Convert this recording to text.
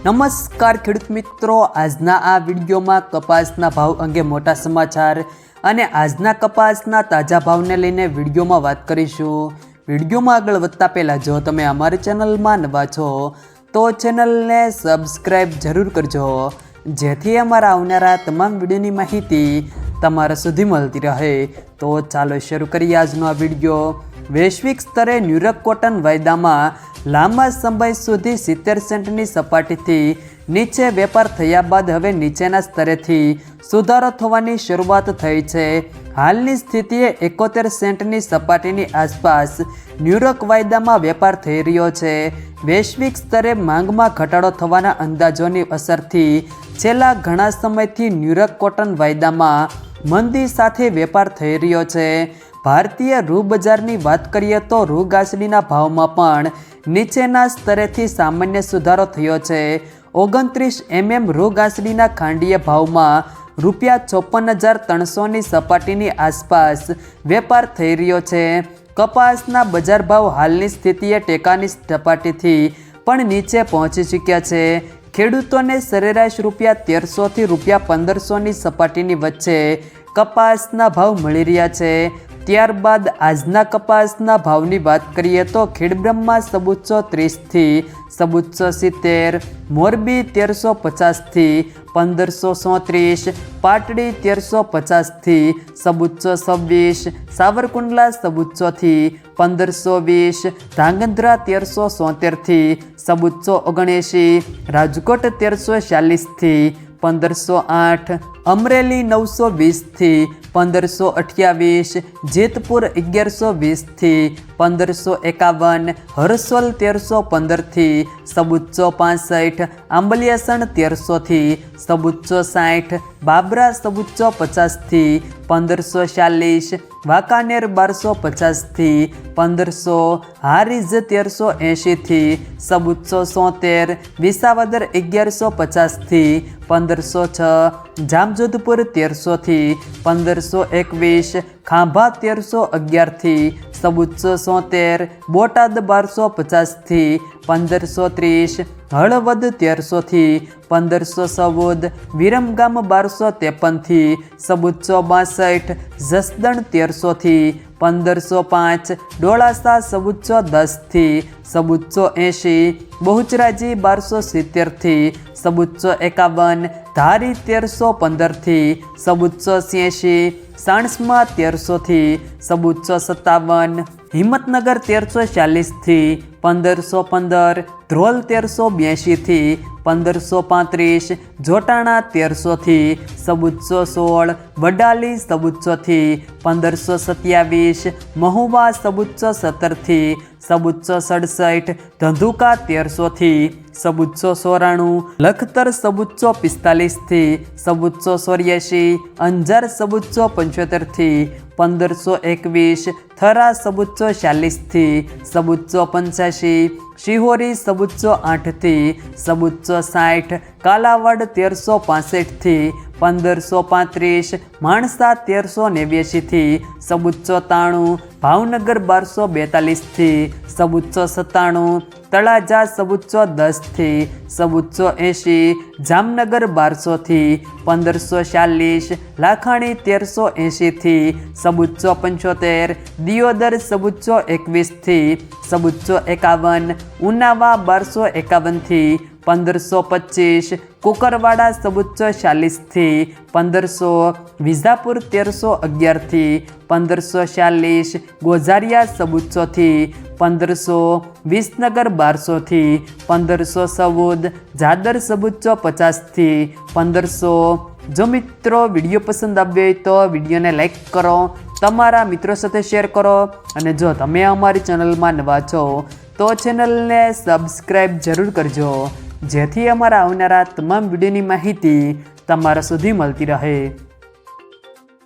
નમસ્કાર ખેડૂત મિત્રો, આજના આ વિડીયોમાં કપાસના ભાવ અંગે મોટા સમાચાર અને આજના કપાસના તાજા ભાવને લઈને વિડીયોમાં વાત કરીશું। વિડીયોમાં આગળ વધતા પહેલાં જો તમે અમારી ચેનલમાં નવા છો તો ચેનલને સબસ્ક્રાઈબ જરૂર કરજો, જેથી અમારા આવનારા તમામ વિડીયોની માહિતી તમારા સુધી મળતી રહે। તો ચાલો શરૂ કરીએ આજનો આ વિડીયો। વૈશ્વિક સ્તરે ન્યુયોર્ક કોટન વાયદામાં લાંબા સમય સુધી 70 સેન્ટની સપાટીથી નીચે વેપાર થયા બાદ હવે નીચેના સ્તરેથી સુધારો થવાની શરૂઆત થઈ છે। હાલની સ્થિતિએ 71 સેન્ટની સપાટીની આસપાસ ન્યુયોર્ક વાયદામાં વેપાર થઈ રહ્યો છે। વૈશ્વિક સ્તરે માંગમાં ઘટાડો થવાના અંદાજોની અસરથી છેલ્લા ઘણા સમયથી ન્યુયોર્ક કોટન વાયદામાં મંદી સાથે વેપાર થઈ રહ્યો છે। ભારતીય રૂ બજારની વાત કરીએ તો રૂ ગાંસડીના ભાવમાં પણ નીચેના સ્તરેથી સામાન્ય સુધારો થયો છે। 29 રૂ ગાંસડીના ખાંડીય ભાવમાં ₹54,300ની સપાટીની આસપાસ વેપાર થઈ રહ્યો છે। કપાસના બજાર ભાવ હાલની સ્થિતિએ ટેકાની સપાટીથી પણ નીચે પહોંચી ચૂક્યા છે। ખેડૂતોને સરેરાશ ₹1,300થી ₹1,500ની સપાટીની વચ્ચે કપાસના ભાવ મળી રહ્યા છે। ત્યારબાદ આજના કપાસના ભાવની વાત કરીએ તો ખેડબ્રહ્મા 1430થી 1470, મોરબી 1350થી 1534, પાટડી 1350થી 1426, સાવરકુંડલા 1400થી 1520, ધાંગધ્રા 1373થી 1479, રાજકોટ 1340થી 1508, અમરેલી 920થી 1528, જેતપુર 1120થી 1551, હરસોલ 1315થી 1465, આંબલિયાસણ 1300થી 1460, બાબરા 1450થી 1540, વાંકાનેર 1250થી 1500, હારીજ 1380થી 1470, વિસાવદર 1150થી 1506, જામજોધપુર 1300થી 1521, ખાંભા 1311થી 1470, બોટાદ 1250થી 1530, હળવદ 1300થી 1514, વિરમગામ 1253થી 1462, જસદણ 1300થી 1505, ડોળાસા 1410થી 1480, બહુચરાજી 1270થી 1451, ધારી 1315થી 1486, સાણસમાં 1300થી 1457, હિંમતનગર 1340થી 1515, ધ્રોલ 1382થી 1535, જોટાણા 1300થી 1416, વડાલી 1400થી 1527, મહુવા 1417થી 1467, ધંધુકા 1300થી 1494, લખતર 1445થી 1484, અંજાર 1475થી 1521, થરા 1440થી 1485, શિહોરી 1408થી 1460, કાલાવાડ 1365થી 1535, માણસા 1389થી 1493, ભાવનગર 1242થી 1497, તળાજા 1410થી 1480, જામનગર 1200થી 1540, લાખાણી 1380થી 1475, દિયોદર 1421થી 1451, ઉનાવા 1251થી 1525, કુકરવાડા 1440થી 1500, વિજાપુર 1311થી 1540, ગોઝારિયા 1400થી 1500, વિસનગર 1200થી 1514, જાદર 1450થી 1500। જો મિત્રો વિડીયો પસંદ આવ્યો હોય તો વિડીયોને લાઈક કરો, તમારા મિત્રો સાથે શેર કરો અને જો તમે અમારી ચેનલમાં નવા છો તો ચેનલને સબસ્ક્રાઈબ જરૂર કરજો, જેથી અમારા આવનારા તમામ વિડીયોની માહિતી તમારા સુધી મળતી રહે।